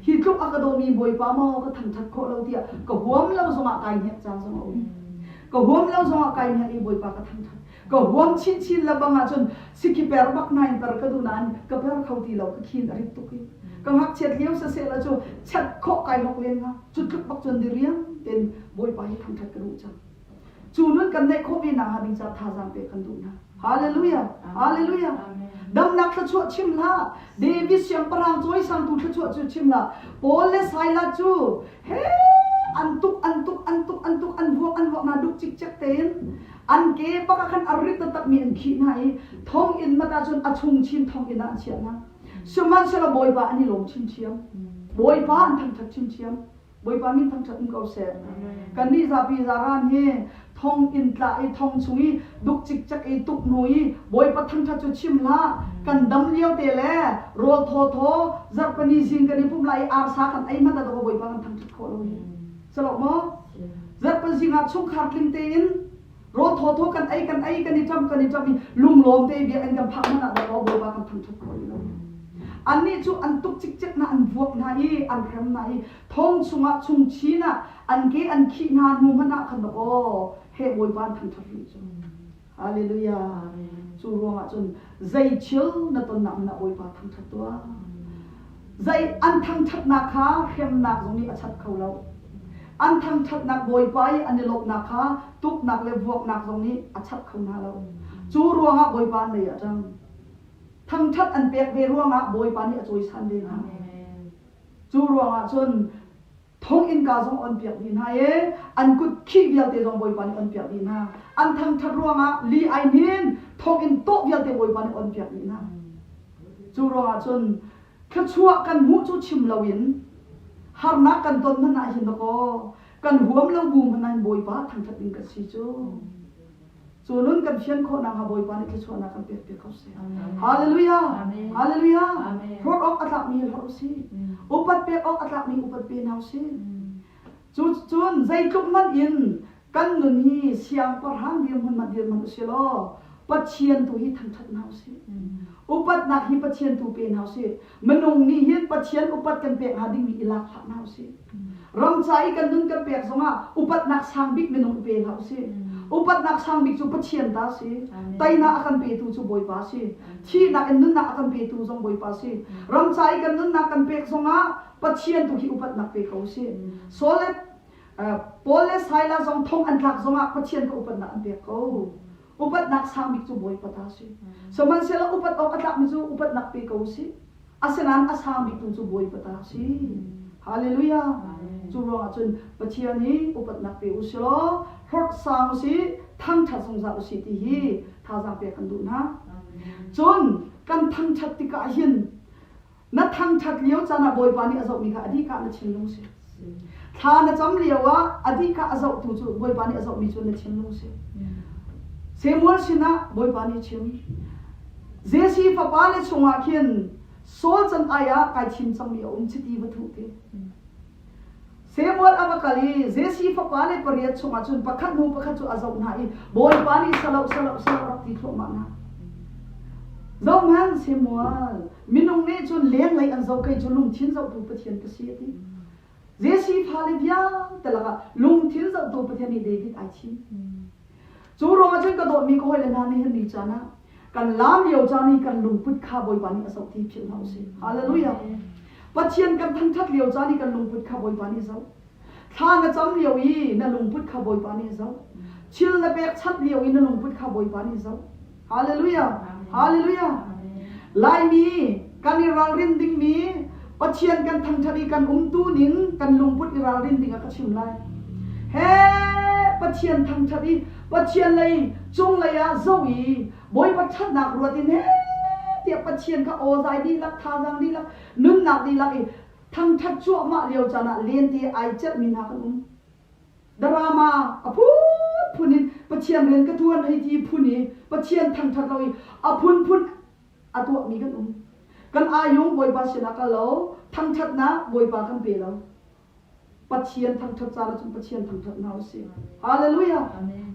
hi kluk academy boy pa mo ka thang that kho lo tia ka huam lo zong a kai ne chan zong o ka huam lo zong a kai ne i boy pa ka thang that ka huam chin la banga chun sikhi per bak nain tar ka du nan ka per khau ti lo ka khin ari tu ki ka hak chet liu sa se la chu chat kho kai lok len nga chu kluk bak chun di riang ten boy pa hi thang that ka ru chan chu nun kan ne kho bi na ha ding cha tha jang pe kan du na hallelujah hallelujah dam nak tha chu chim la David siam parang choi sang tu tha chu chim la Paul le sai la chu he antuk an vok na duk chik chak ten an ke pa ka khan arrit ta tak mi an khi na I thong in mata chun achung chin thong in a chian na suman se la boy ba ani lom chin chiam boy pa an thang thak chin chiam boy pa min thang thak in ko se kan ni za pi za ran he thong in tla I thong chungi duk chik chak I tuk noi boy pa thang thak chu chim la kan dam liao te le rol tho zar pani jing kan pum lai ar sa kan ai mata do boy pa kan thang thak kho lo salo mo zar pa jinga chung khar kling te in ro tho kan ai kan ni tam lum lom te bi an kan phak na da ro boy pa kan thang thak kho lo ani chu an tuk chik chak na an vuak na I an kham na I thong chunga chung chi na an ke an khi na nu mana khan do he boy pa thang thak ri chu hallelujah chu ro ma chun zai chil na ton na boy pa thang thak to zai an thang thak na kha khem na jong ni achat khau lo อันทั้งชัดนักบอยไปอันนี้ลบนักค่ะตุกนักเลยบวกนักตรงนี้อัดชัดเข้าหน้าเราจูรัวงะบอยปานเลยอ่ะจังทั้งชัดอันเปียกเวรัวงะบอยปานนี่จอยสันเดนะจูรัวงะจนทงอินกาจงอันเปียกดินฮะอันกุดขี้เวียลเตจงบอยปานอันเปียกดินฮะอันทั้งชัดรัวงะลีไอนินทงอินโตเวียลเตบอยปานอันเปียกดินฮะจูรัวงะจนขชัวกันมุจุชิมลาวินหานักกันตนมันนายหินตะโกกันหัวมลงบูมมันนายบอยปาทั้งชัดดินกันสิจูส่วนนั้นกันเชียนคนนางหาบอยปานี่คือส่วนนักกันเปียกเปียกเขาเสียฮาเลลูยาฮาเลลูยารถออกอัตลักมีรถสิอุปัตเปียกออกอัตลักมีอุปัตเปียนเอาสิจุนใจจุกมันอินกันนุนฮีเสียงปะหังเดียมมันมาเดียมมันเสียโลปัจเชียนตัวฮีทั้งชัดเอาสิอุปัตนักฮีปัจเชียนตัวเปียนเอาสิมนุงนี่ฮีปัจเชียนอุปัตกันเปียกหาดิ้งมีอิลักหักเอาสิรังใจกันนุนกันเปียกสงะอุปัตนักสร้างบิ๊กมนุงเปียนเอาสิอุปัตนักสร้างบิ๊กจูปัจเชียนตาสิไตนักอากันเปียตูจูบอยปาสิที่นักอันนุนนักอากันเปียตูจงบอยปาสิรังใจกันนุนนักกันเปียกสงะปัจเชียนตัวฮีอุปัตนักเปียเขาสิโซเลโพเลสไฮลาจงทงอันหลักจงอ่ะปัจเจียนก็อุปนักอันเดียเขาอุปนักสร้างมิจูบอยปัตตาสิสมันเสละอุปนักอันหลักมิจูอุปนักเปียเขาสิอาศัยนั้นอาสร้างมิจูบอยปัตตาสิฮาเลลูยาจูรองอาจนปัจเจียนนี้อุปนักเปียอุสิโลรถสร้างสิทั้งชัดสงสารอุสิที่ฮีท่าจางเปียกันดูนะจนกันทั้งชัดติกาหินนัดทั้งชัดเลี้ยวจานาบอยปานี่อาจจะมีการอธิการในชิงลงสิท่านจำเลียวว่าอดีตอาจจะถูกจุดบอยปานีอาจจะมีจุดในเชิงลุ่งเสียเสียมัวสินะบอยปานีเชิงเจสีฟ้าปาเลชงอาเขียนโซลจันอายะกายชิมจำเลียวจิตีวัตถุเตเสียมัวอวกาลีเจสีฟ้าปาเลปริยัติชงอาจุนประคัตนูประคัตจุอาจจะอุณหภูมิบอยปานีสลับรับติดลงมานะเจ้ามันเสียมัวมินุงเนจุนเลี้ยงเลยอันเจ้าใครจุนลุงทิ้งเจ้าถูกปะเทียนกระเสียทีเจสีฟ้าเลบียแต่ละก็ลุงทิ้งจากตัวประเทศนี้เดวิดไอชิจูรองอาจารย์ก็โดดมีก็ให้เล่นหานี่เห็นดีจ้านะกันล้ามเลี้ยวจ้านี่กันลุงพุทธข้าบอยปานี่อาศัยที่เพียงเท่าสิฮาเลลูยาปัจเจียนกันทั้งทัดเลี้ยวจ้านี่กันลุงพุทธข้าบอยปานี่เจ้าท่านจำเลี้ยวอีนั่นลุงพุทธข้าบอยปานี่เจ้าชิลและเบกชัดเลี้ยวอีนั่นลุงพุทธข้าบอยปานี่เจ้าฮาเลลูยาฮาเลลูยาไลมีกันนิรันดร์รินดิ้งมีปัจเจียนกันทั้งชนีกันตูนินกันลุงพุทธิราลินติงกับชิมไลเฮ้ปัจเจียนทั้งชนีปัจเจียนเลยจงเลยอะเจ้าอีบอยปัจจัดหนักรัวดินเฮ้เตียปัจเจียนก็โอใจดีลักทาจังดีลักนุ่นหนักดีลักอีทั้งชัดชั่วมาเลียวจานะเลียนตีไอเจ็ดมินากันดราม่าอพูดพูนินปัจเจียนเรียนกระทวนให้ทีพูนีปัจเจียนทั้งชัดเราอีอพูนอตัวมีกันกันอายุบอยปาสินักเราทั้งชัดนะบอยปากันเปล่าปัจเจียนทั้งชัดจาระจนปัจเจียนทั้งชัดน่าสิฮาเลลูยา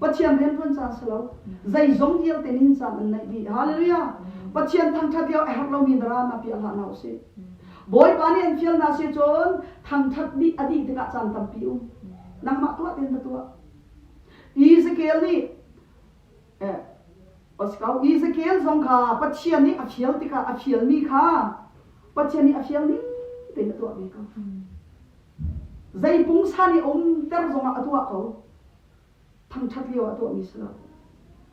ปัจเจียนเรียนพ้นจาสเราใจจงเดียวเต็นินจามันไหนดีฮาเลลูยาปัจเจียนทั้งชัดเดียวไอ้ฮักเรามีดราม่าเปล่าน่าสิบอยปานี่อันเฟียลน่าสิจนทั้งชัดดีอดีตกะจันตัมปิวนักมาตัวเต็นตัวอีสเกลนี่Oscar, Ezekiel zongka, pachian ni afiel tika afiel ni kha, pachian ni afiel ni, tena tua beka. Zai pungsa ni ter zonga atua kau, thang chat liu atua misla.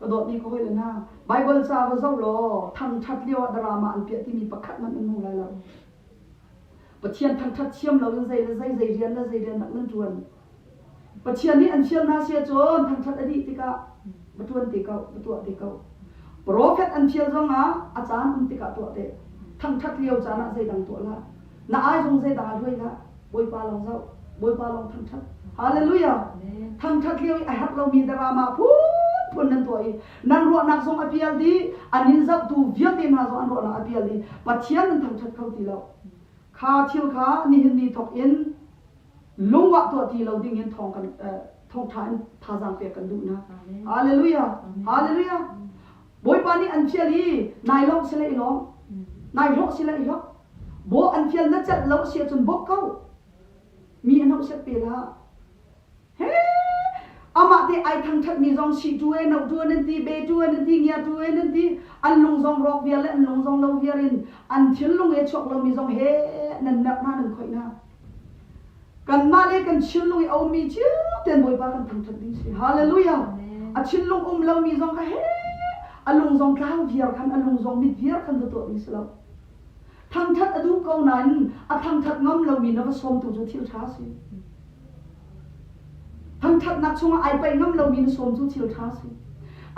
Kadot ni ko hoile na, Bible sa ko zau lo, thang chat liu drama an pia ti mi pakhat man nu lai lo. Pachian thang chat chiam lo zai rian nak nan tuan. Pachian ni an chiam na sia chon thang chat adi tika, betuan tikau, betua tikau. Prophet an chial zonga achan tika to te thang that liao chana sei dang to la na ai jong sei dang hloi la boi pa long zau boi pa long thang that hallelujah thang that liao ai hat lo mi drama phun nan to ai nan ro nak song apial di anin zau tu vial ti na zo an ro na apial di pathian nan thang that khau ti lo kha thil kha ni hin ni thok in lungwa to ti lo ding in thong kan thong than tha jang pe kan du na hallelujah hallelujah boi pani an fiel hi nai lok sila ilong nai lok sila ilok bo an fiel na chat lok sia chun bok kau mi an hok set pela he ama te ai thang that mi jong si tu e no tu nen ti be tu nen ti nya tu nen ti an lung jong rok vial an lung jong lo viarin an thil lung e chok lo mi jong he nan nak na nan khoi na กันมาเลยกันชิลลุยเอามีเชื่อเต็นบ่อยปากันทั้งทัดดิ้งสิฮาเลลูยาอาชิลลุงเรามีซองก็เฮ้อลุงซองกลางเพียร์คันอลุงซองมิดเพียร์คันตัวดิ้งสิเราทั้งทัดอดูเก่านั้นทั้งทัดงอมเรามีนวสมตัวจุดที่ท้าสิทั้งทัดนักชงไอไปงอมเรามีนสมจุดที่ท้าสิ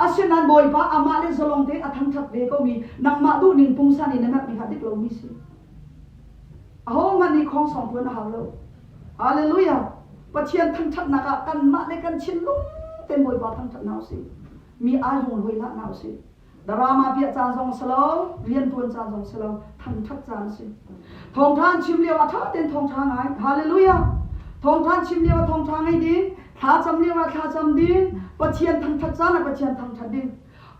อาเซนันบ่อยปาอามาเลสลองเตทั้งทัดเด็กก็มีนักมาดูนิ่งปุ่งสันนี่นักมีขัดเด็กเรามีสิเอามันนี่ของสองตัวนะฮะเราฮาเลลูยาประเทียนทั้งทัดนักกันมาเลยกันชินลุงเต็มบ่อยปาทั้งทัดนาวสิมีอายุรวยละนาวสิดารามาเปียจานทรงสโลเรียนตัวจานทรงสโลทั้งทัดจานสิทองทานชิมเลียวอาท่าเต็นทองทางไงฮาเลลูยาทองทานชิมเลียวทองทางไงดิ้งท้าจำเลียวท้าจำดิ้งประเทียนทั้งทัดจานประเทียนทั้งทัดดิ้ง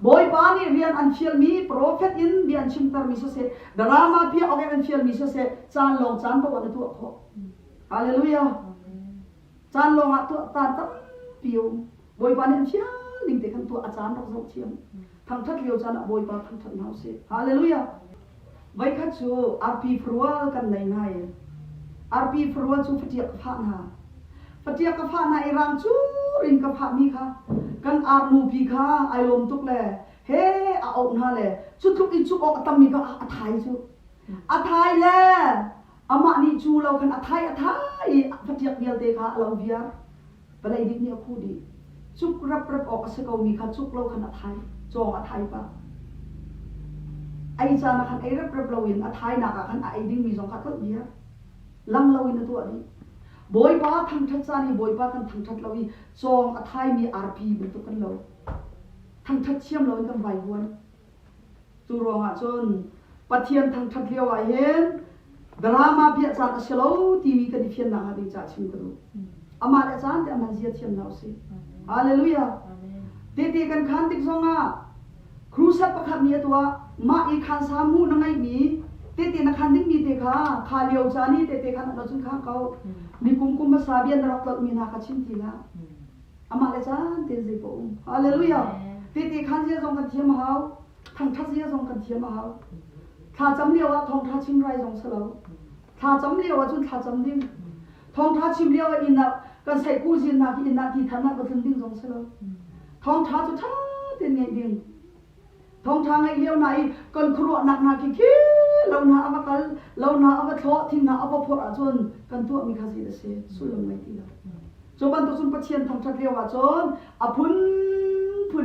บ่อยปานี่เรียนอันเฟียลมีโปรเฟตอินเรียนชิมตามิสเซดารามาเปียออกอันเฟียลมิสเซจานลงจานตัววันตัวขอฮาเลลูยาจานลงตัวตาตั้มปิวบ่อยปานี่เฟียลิงเตกันตัวอาจารย์เราเชียมทั้งทัดเลียวจานบ่อยปาทั้งทัดนาวเซฮาเลลูยาไว้คัดจูอาร์พีฟรัวกันในไงอาร์พีฟรัวจูฟเทียกฟ้านาฟเทียกฟ้านาอิรังจูริงกับฟ้ามีค่ะกันอาร์มูพีค่ะไอลมตุกเลยเฮ้เอาหน้าเลยชุดทุกอิชุกออกตั้มมีก็อาไทยจูอาไทยเลยอามานี่จูเราคันอาไทยฟเทียกเดียวเตค่ะเราเบียเวลาดิบเนี่ยพูดดีชุกรับออกสกาวมีค่ะชุกเราคันอาไทยจองอาไทยปะไอจานะคันไอรับเราอินอาไทยนักคันไอดิ้งมีสองขัดก็เบียลังเราอินตัวนี้บ่อยปาทั้งทัดจานี่บ่อยปากันทั้งทัดเราอีจองอาไทยมีอาร์พีเป็นตัวกันเราทั้งทัดเชื่อมเราเป็นกันไหววนจูรองจนปะเทียนทั้งทัดเลียวเห็นดราม่าเปียจานเชลล์ทีวีกันดิเฟียนนาดิจ่าชิมกันดูอามาเลจานแต่อามาเจียเทียมเราสิฮาเลลูยาเตกันขันติกซองครูสัตประคับเมียตัวมาอีขันสามูนังไงมีเตนักขันดิ้งมีเตค่ะขาเลียวจานี่เตขันเราจุนข้าเขามีกุมมาสาเบียนรักเรามีนาคชิมทีละอามาเลจานเตจิโปฮาเลลูยาเตขันเจียซองกันเทียมหาวทั้งทัดเจียซองกันเทียมหาวถ้าจำเลียวทองท้าชิมไรซองเสลาถ้าจำเลียวจุนถ้าจำดิ้งทองท้าชิมเลียวอินนะกันใส่กู้จินนาที่อินนาที่ทันนักก็ถึงดิ้งซองเสลาทองท้าจุดท้าเต็นไงดิ้งทองท้าไงเลี้ยวไหนกันครัวหนักขี้เราหน้าเอามากันเราหน้าเอามาทอทิ้งหน้าเอามาพอจนกันตัวมีข้าศึกเสียสุดลงไม่ทีละจนบันตุสุนปะเชียนทองทัดเลียวจนอพุน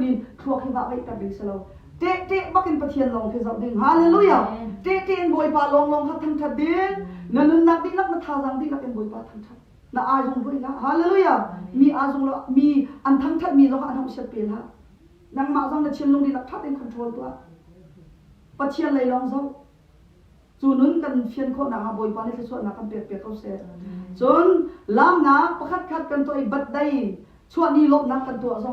นินครัวขี้ว่าไว้ตัดดิ้งเสลาเตะบักกินปะเทียนลงคือสับดิ้งฮาเลลูยาเตะบ่อยปาลงครับทั้งทัดดิ้งนั่นนักดิ้งนักมาทาจังดิ้งนักเป็นบ่อยปาทั้งทัดน่าอาจงด้วยละฮาเลลูยามีอาจงละมีอันทั้งทัดมีเราอันทั้งเสียเปลี่ยนละนังมาจังละเชียนลงดิ้งนักทัดเป็นคอนโทรลตัวปะเทียนเลยลองซะจูนุนกันเฟียนโคนาบ่อยปานี่คือส่วนนักกันเปียกเขาเสียจนลำนักประคัดกันตัวไอ้บัดได้ช่วงนี้ลบนักกันตัวซะ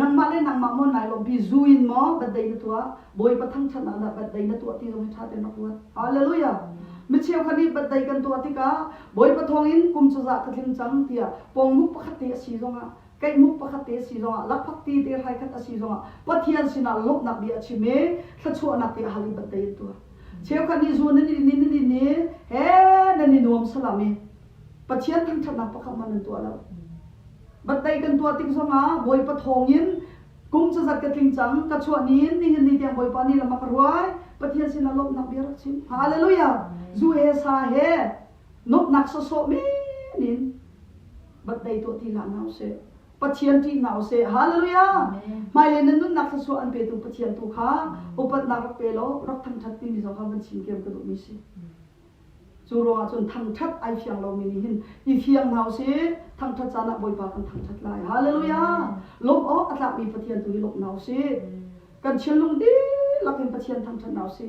นังมาเล่นนังมาโมนไหนลงพี่จูอินหมอบัดได้นะตัวบ่อยปะทั้งทัดนั่นบัดได้นะตัวที่เราไม่ทัดเป็นนักวัดฮาเลลูยามิเชียวคันนี้บัดได้กันตัวที่กาบ่อยปะทองอินกุมจะจักทิ้งจังเตียปองมุกปะคัดเตะสีซงไก่มุกปะคัดเตะสีซงลักพักตีเตะไทยคัดสีซงปะเทียนสินาลบนักเบียชิเมขัดชัวนักเตะฮาลิบัดได้ตัวเชียวคันนี้จูนั่นนี่เฮ้นั่นนี่นวมสลามีปะเทียนทั้งทัดนักปะคัดมันตัวแล้วบัดได้กันตัวทิ้งซงบ่อยปะทองอินกุมจะจัดกระทิ้งจังกระชัวนี้นี่เตียงบ่อยปานี่ละมักรวยปะเทียนสินาลบนักเบียรักชิมฮาเลลูยาจูเอซาเฮนกนักโซเมนินบัดได้ตัวที่ละนาวเสปะเทียนที่นาวเสฮาเลลูยาไม่เลยนั่นนักโซอันเปตุปะเทียนตุขาอุปนักเปโลรักทั้งชัดที่มีสองคำบัญชีเกี่ยวกับตัวมิสิจูรอจนทั้งชัดไอเฟียงเรามีนี่หินอีเฟียงนาวเสทั้งชัดจานะบ่อยปากันทั้งชัดลายฮาเลลูยาลบออกอัตลักมีปะเทียนตุยลบนาวเสกันเชียนลุงดีลักเป็นปะเทียนทั้งชัดนาวเส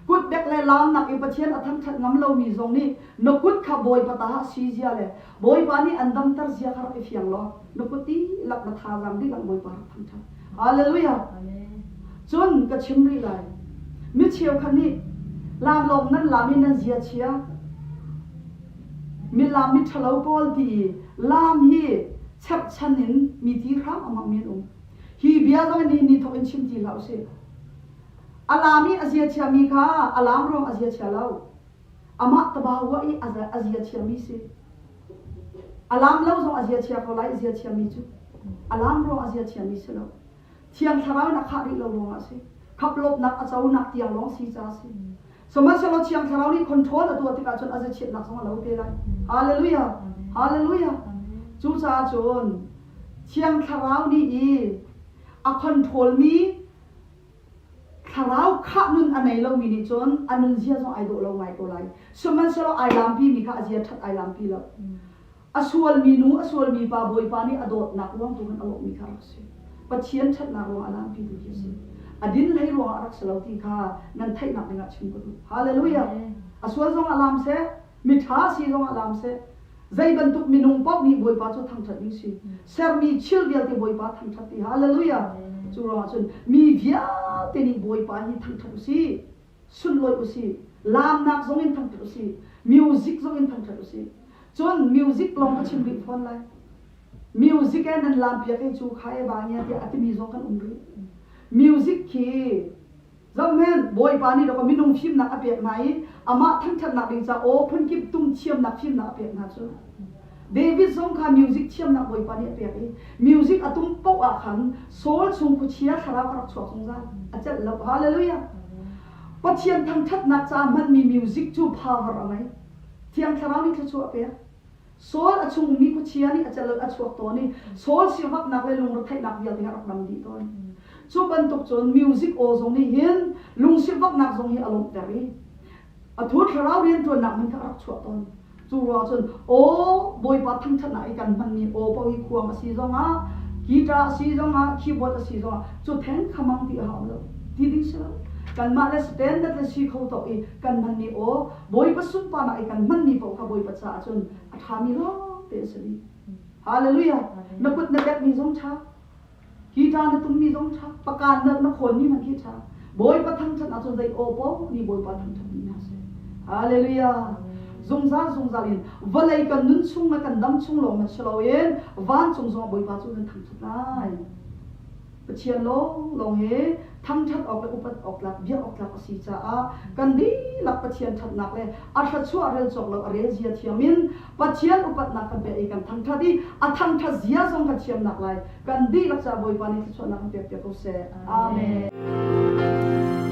กุดเด็กเลยลามนักอีปะเทียนทั้งชัดงำเรามีทรงนี้นกุดขับบ่อยปะตาซีเจียเลยบ่อยปานี่อันดำตรเสียคาราเฟียงล้อนกุดตีลักมาทารังดีลักบ่อยปาทั้งชัดฮาเลลูยาจนกระชิมรีไลมิเชียวคันนี้ลามลงนั้นลามินันเสียเชียมีลามิทะเลาปอลตีลามฮีชับชันนินมีที่รักออกมามีนุ่มฮีเบียต้องนี่ทวินชิมที่เราเสียอาลามีอาเซียเชียมีค่ะอาลามรองอาเซียเชียเราอามาตบาวะอีอาเซียเชียมีเสีย alam lo zong azia chia ko lai azia chia mi chu alam ro azia chia mi se lo thiang tharau na khari lo lo ase khap lop nak achau nak tiang long si cha se soma se lo thiang tharau ni control atu atika chon azia chet nak song lo te lai hallelujah hallelujah chu cha chon thiang tharau ni i a control mi tharau kha nun anai lo mi ni chon anun zia zong ai do lo ngai to lai soma se lo ai lam pi mi kha azia that ai lam pi lo aswal minu aswal mi pa boy pa ni adot nak wang tu kan alok mi kharak se pathian that na ro alam pi tu se adin lai ro arak salauti kha nan thai nak nga chim ko hallelujah aswal zong alam se mitha si zong alam se zai ban tuk minung pok ni boy pa chu thang that ni si ser mi chil bial ti boy pa thang that ti hallelujah chu ro chun mi via te ni boy pa ni thang that si sun loi si lam nak zong in thang that si music zong in thang that si chon music long ka chim ri phone lai music and lam pia ke chu khai ba nya ti atimi zong kan umri music ki zaman boy pani ro ko minung phim na apek mai ama thang that na ding cha o phun kip tum chiam na phim na apek na chu David zong kha music chiam na boy pani apek music atum pok a khan sol chung khu chia thara ka chwa song za achal lo hallelujah pathian thang that na cha man mi music chu power amai thiang tharau ni chu apek sol achung mi ku chia ni achal achuak to ni sol siwak nak le lung ro thai nak bial ti harak nam di ton chu ban tok chon music o zong ni hin lung siwak nak zong hi along tari athu tharau rian to nak man harak chuak ton chu ro chon o boy pa thang thana I kan man ni o pa hi khuang si zong a guitar si zong a keyboard si zong a chu theng khamang ti ha lo ti ding sa kan ma le stand that le si kho to I kan man ni o boy pa sun pa na I kan man ni po ka boy pa cha chun atha mi lo te sali hallelujah na put na bet mi zong cha kita na tum mi zong cha pakan na khon ni man ki cha boy pa thang chan a chun dai o po ni boy pa thang chan ni na se hallelujah zong za lin valai kan nun chung na kan dam chung lo na shlo yen van chung zong boy pa chu kan thang chan lai pathian lo he thang that ok le upat ok lak bia ok lak si cha a kan di lak pathian that nak le a tha chu a rel chok lo a re zia thiamin pathian upat nak kan be I kan thang that di a thang tha zia zong ka thiam nak lai kan di lak cha boy pani chu nak pe pe ko se amen